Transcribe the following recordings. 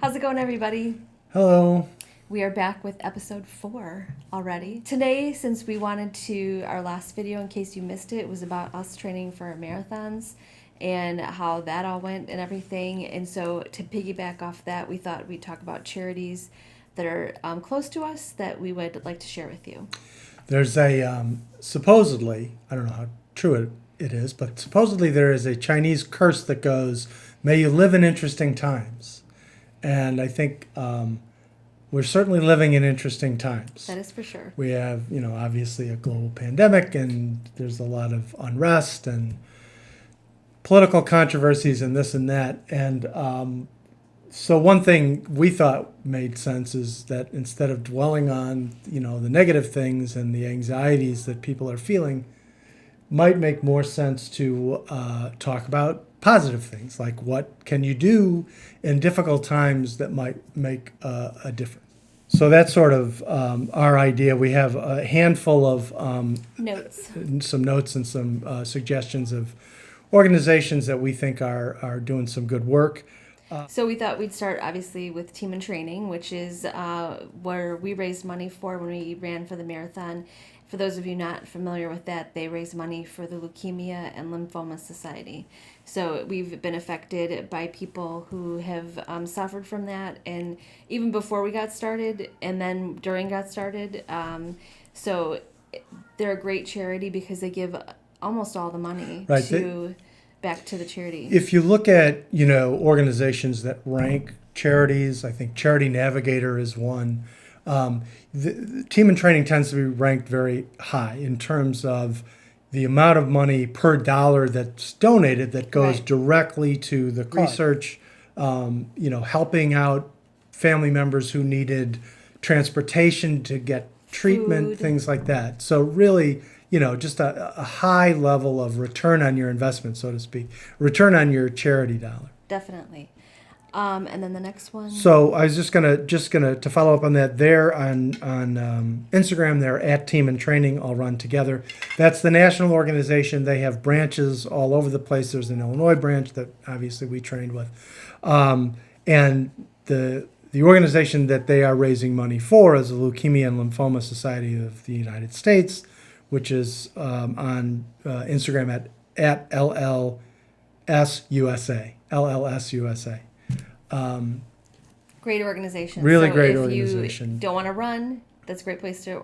How's it going, everybody? Hello. We are back with episode 4 already. Today, since we wanted to, our last video, in case you missed it, was about us training for marathons and how that all went and everything. And so, to piggyback off that, we thought we'd talk about charities that are close to us that we would like to share with you. There's supposedly, I don't know how true it is, but supposedly there is a Chinese curse that goes, "May you live in interesting times." And I think we're certainly living in interesting times. That is for sure. We have, obviously a global pandemic, and there's a lot of unrest and political controversies and this and that. And so one thing we thought made sense is that instead of dwelling on, the negative things and the anxieties that people are feeling, might make more sense to talk about positive things, like what can you do in difficult times that might make a difference. So that's sort of our idea. We have a handful of Notes. some notes and some suggestions of organizations that we think are doing some good work. So we thought we'd start obviously with Team in Training, which is where we raised money for when we ran for the marathon. For those of you not familiar with that, they raise money for the Leukemia and Lymphoma Society. So we've been affected by people who have suffered from that, and even before we got started, and then during got started. So they're a great charity because they give almost all the money back to the charity. If you look at, organizations that rank charities, I think Charity Navigator is one. The Team in Training tends to be ranked very high in terms of the amount of money per dollar that's donated that goes directly to the research, helping out family members who needed transportation to get treatment, things like that. So really, just a high level of return on your investment, so to speak, return on your charity dollar. Definitely. And then the next one. So I was just gonna to follow up on that. They're on Instagram. They're at Team in Training, all run together. That's the national organization. They have branches all over the place. There's an Illinois branch that obviously we trained with, and the organization that they are raising money for is the Leukemia and Lymphoma Society of the United States, which is on Instagram at LLSUSA. LLSUSA. Great organization. Really great organization. If you don't want to run, that's a great place to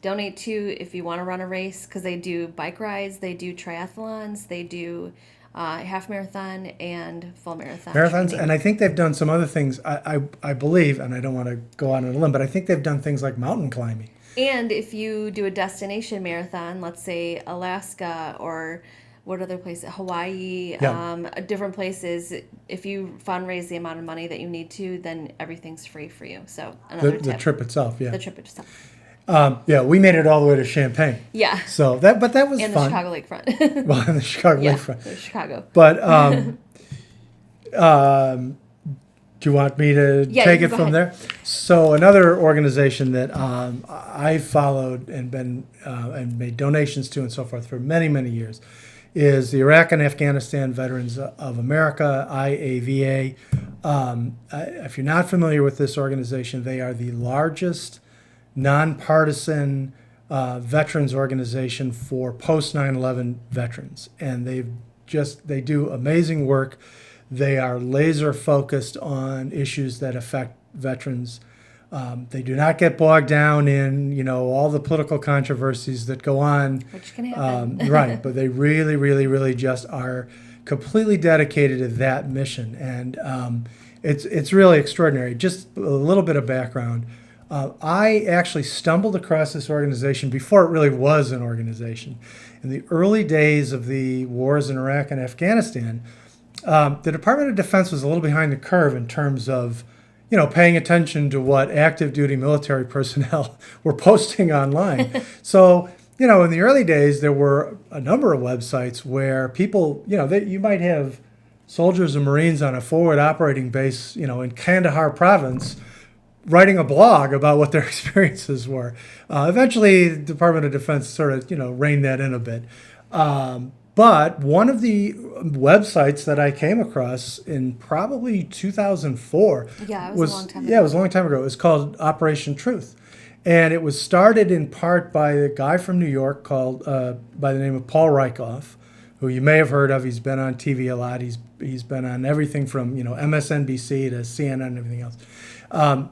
donate to if you want to run a race, because they do bike rides, they do triathlons, they do half marathon and full marathon marathons training. And I think they've done some other things. I believe, and I don't want to go out on a limb, but I think they've done things like mountain climbing. And if you do a destination marathon, let's say Alaska or what other places, Hawaii, different places, if you fundraise the amount of money that you need to, then everything's free for you. So another the trip itself, The trip itself. We made it all the way to Champaign. Yeah. So that was and fun. And the Chicago Lakefront. Well, and the Chicago Lakefront. Chicago. But do you want me to take it from there? So another organization that I followed and been and made donations to and so forth for many, many years is the Iraq and Afghanistan Veterans of America, IAVA. If you're not familiar with this organization, they are the largest nonpartisan veterans organization for post 9/11 veterans, and they do amazing work. They are laser focused on issues that affect veterans. They do not get bogged down in, all the political controversies that go on. Which can happen. Right, but they really, really, really just are completely dedicated to that mission. And it's really extraordinary. Just a little bit of background. I actually stumbled across this organization before it really was an organization. In the early days of the wars in Iraq and Afghanistan, the Department of Defense was a little behind the curve in terms of, paying attention to what active duty military personnel were posting online. So, in the early days, there were a number of websites where people, you might have soldiers and Marines on a forward operating base, in Kandahar province, writing a blog about what their experiences were. Eventually, the Department of Defense sort of, reined that in a bit. But one of the websites that I came across in probably 2004 Yeah, it was a long time yeah, ago. it was a long time ago. It was called Operation Truth. And it was started in part by a guy from New York called by the name of Paul Rieckhoff, who you may have heard of. He's been on TV a lot. He's been on everything from MSNBC to CNN and everything else.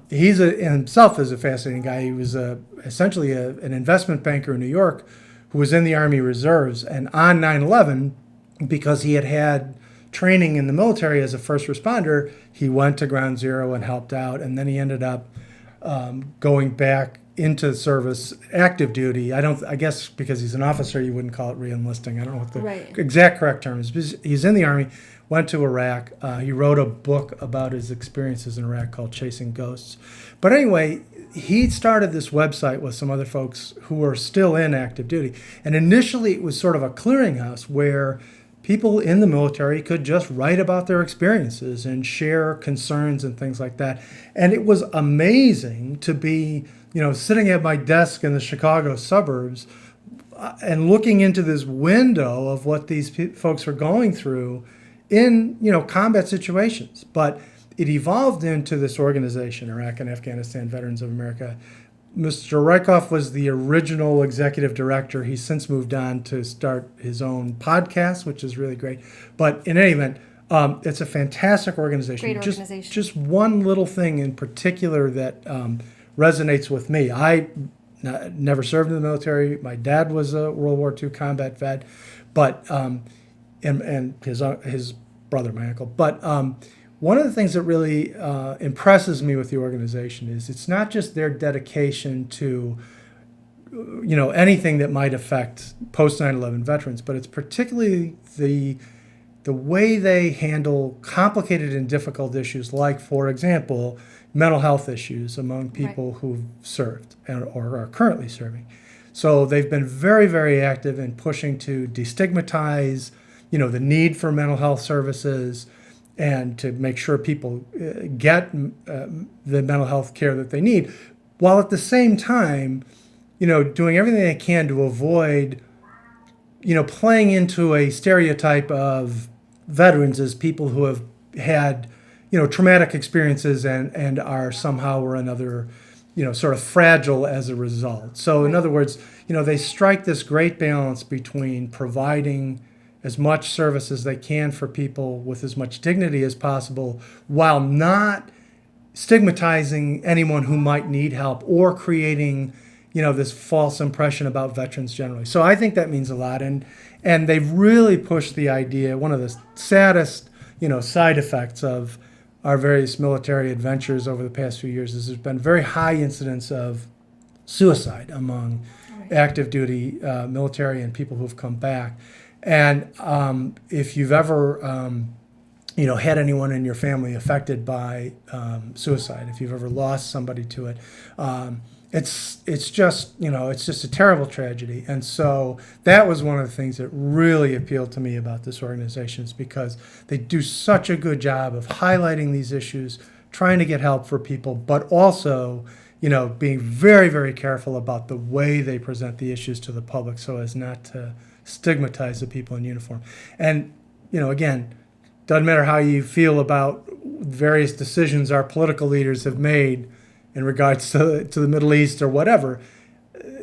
He's himself is a fascinating guy. He was essentially an investment banker in New York who was in the Army Reserves. And on 9/11, because he had training in the military as a first responder, he went to Ground Zero and helped out. And then he ended up going back into service, active duty. I guess because he's an officer, you wouldn't call it re-enlisting. I don't know what the Right. exact correct term is. But he's in the Army, went to Iraq. He wrote a book about his experiences in Iraq called Chasing Ghosts. But anyway, he started this website with some other folks who were still in active duty. And initially it was sort of a clearinghouse where people in the military could just write about their experiences and share concerns and things like that. And it was amazing to be, sitting at my desk in the Chicago suburbs and looking into this window of what these folks were going through in, combat situations. But it evolved into this organization, Iraq and Afghanistan Veterans of America. Mr. Rieckhoff was the original executive director. He's since moved on to start his own podcast, which is really great. But in any event, it's a fantastic organization. Great organization. Just one little thing in particular that resonates with me. I never served in the military. My dad was a World War II combat vet, but and his brother, my uncle. But one of the things that really impresses me with the organization is it's not just their dedication to anything that might affect post 9/11 veterans, but it's particularly the way they handle complicated and difficult issues, like, for example, mental health issues among people Right. who've served or are currently serving. So they've been very, very active in pushing to destigmatize, the need for mental health services and to make sure people get the mental health care that they need, while at the same time, doing everything they can to avoid, playing into a stereotype of veterans as people who have had, traumatic experiences and are somehow or another, sort of fragile as a result. So in other words, they strike this great balance between providing as much service as they can for people with as much dignity as possible, while not stigmatizing anyone who might need help or creating, this false impression about veterans generally. So I think that means a lot, and they've really pushed the idea. One of the saddest, side effects of our various military adventures over the past few years is there's been very high incidence of suicide among active duty military and people who've come back. And if you've ever, had anyone in your family affected by suicide, if you've ever lost somebody to it, it's just a terrible tragedy. And so that was one of the things that really appealed to me about this organization, is because they do such a good job of highlighting these issues, trying to get help for people, but also, being very, very careful about the way they present the issues to the public so as not to stigmatize the people in uniform. And, again, doesn't matter how you feel about various decisions our political leaders have made in regards to the Middle East or whatever,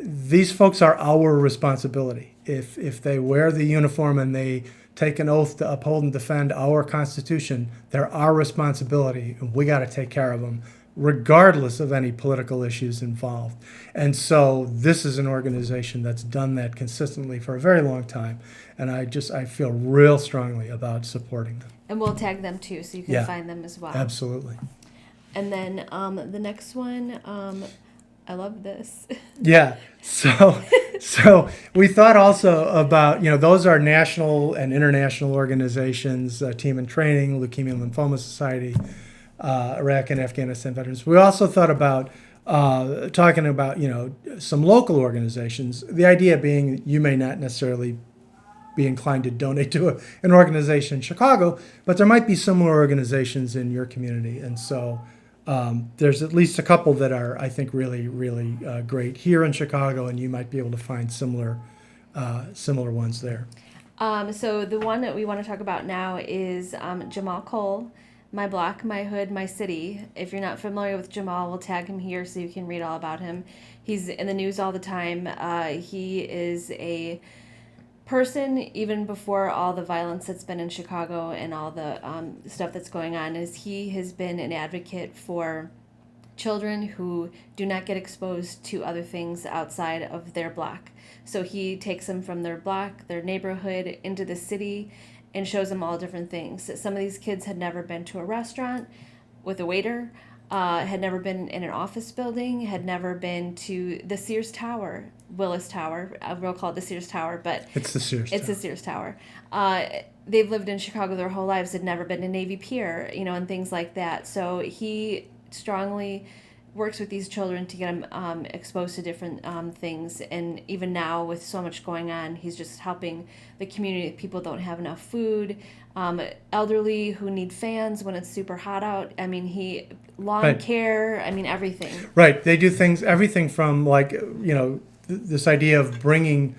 these folks are our responsibility. If they wear the uniform and they take an oath to uphold and defend our Constitution, they're our responsibility, and we got to take care of them, regardless of any political issues involved. And so this is an organization that's done that consistently for a very long time, and I feel real strongly about supporting them. And we'll tag them too, so you can find them as well. Absolutely. And then the next one, I love this. Yeah. So we thought also about, those are national and international organizations, Team in Training, Leukemia and Lymphoma Society, Iraq and Afghanistan Veterans. We also thought about talking about, some local organizations. The idea being you may not necessarily be inclined to donate to an organization in Chicago, but there might be similar organizations in your community. And so there's at least a couple that are, I think, really, really great here in Chicago, and you might be able to find similar ones there. So the one that we want to talk about now is Jamal Cole, My Block, My Hood, My City. If you're not familiar with Jamal, we'll tag him here so you can read all about him. He's in the news all the time. He is a person, even before all the violence that's been in Chicago and all the stuff that's going on, is he has been an advocate for children who do not get exposed to other things outside of their block. So he takes them from their block, their neighborhood, into the city and shows them all different things. Some of these kids had never been to a restaurant with a waiter, had never been in an office building, had never been to the Sears Tower, Willis Tower. We'll call it the Sears Tower, but It's the Sears. it's the Sears Tower. They've lived in Chicago their whole lives, had never been to Navy Pier, and things like that. So he strongly works with these children to get them exposed to different things. And even now, with so much going on, he's just helping the community. People don't have enough food, elderly who need fans when it's super hot out. I mean, lawn Right. care. I mean, everything. Right. They do everything from this idea of bringing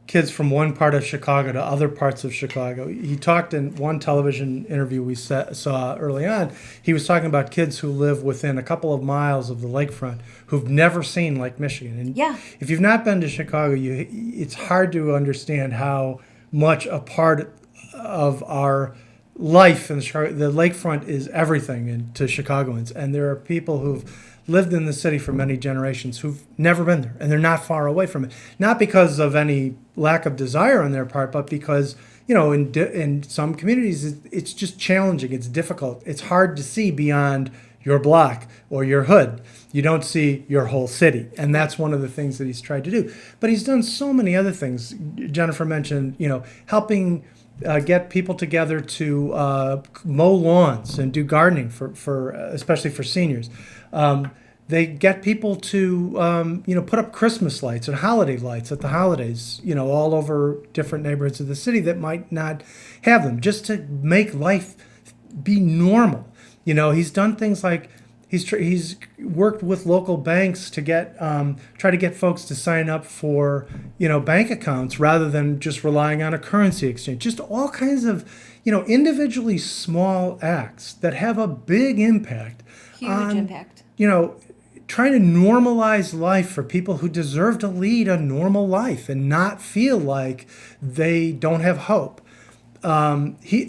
kids from one part of Chicago to other parts of Chicago. He talked in one television interview we saw early on. He was talking about kids who live within a couple of miles of the lakefront who've never seen Lake Michigan. And Yeah. if you've not been to Chicago, it's hard to understand how much a part of our life in the lakefront is everything to Chicagoans. And there are people who've lived in the city for many generations who've never been there, and they're not far away from it. Not because of any lack of desire on their part, but because in some communities it's just challenging. It's difficult. It's hard to see beyond your block or your hood. You don't see your whole city, and that's one of the things that he's tried to do. But he's done so many other things. Jennifer mentioned, helping get people together to mow lawns and do gardening for especially for seniors. They get people to put up Christmas lights and holiday lights at the holidays, all over different neighborhoods of the city that might not have them, just to make life be normal. He's done things like he's worked with local banks to try to get folks to sign up for bank accounts rather than just relying on a currency exchange. Just all kinds of individually small acts that have a big impact. Huge impact. Trying to normalize life for people who deserve to lead a normal life and not feel like they don't have hope. He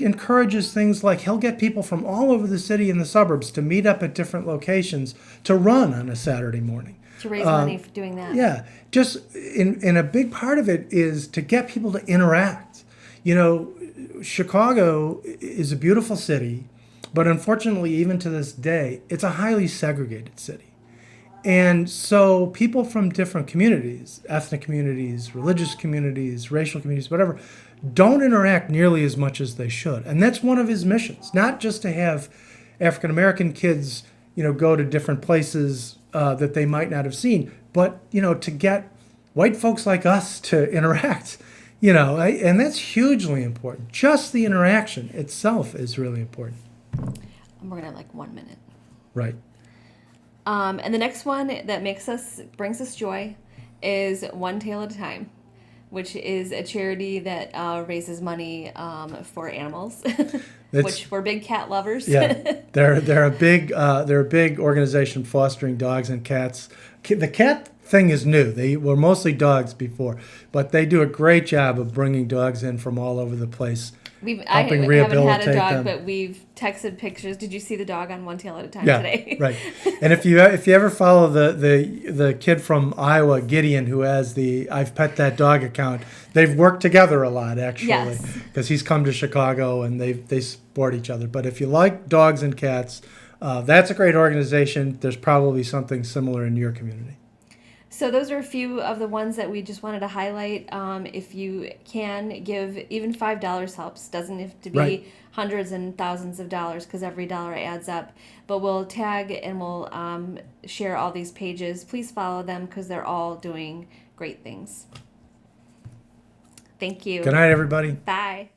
encourages things like he'll get people from all over the city and the suburbs to meet up at different locations to run on a Saturday morning. To raise money for doing that. Yeah, just in a big part of it is to get people to interact. Chicago is a beautiful city, but unfortunately, even to this day, it's a highly segregated city. And so people from different communities, ethnic communities, religious communities, racial communities, whatever, don't interact nearly as much as they should. And that's one of his missions, not just to have African American kids, go to different places that they might not have seen, but, to get white folks like us to interact, and that's hugely important. Just the interaction itself is really important. We're going to have like 1 minute. Right. And the next one that brings us joy is One Tail at a Time, which is a charity that raises money for animals, which we're big cat lovers. Yeah, they're a big organization fostering dogs and cats. The cat thing is new. They were mostly dogs before, but they do a great job of bringing dogs in from all over the place. I haven't had a dog, but we've texted pictures. Did you see the dog on One Tail at a Time today? Right. And if you ever follow the kid from Iowa, Gideon, who has the I've Pet That Dog account, they've worked together a lot actually, because he's come to Chicago and they support each other. But if you like dogs and cats, that's a great organization. There's probably something similar in your community. So those are a few of the ones that we just wanted to highlight. If you can give, even $5 helps. Doesn't have to be hundreds and thousands of dollars, because every dollar adds up. But we'll tag and we'll share all these pages. Please follow them because they're all doing great things. Thank you. Good night, everybody. Bye.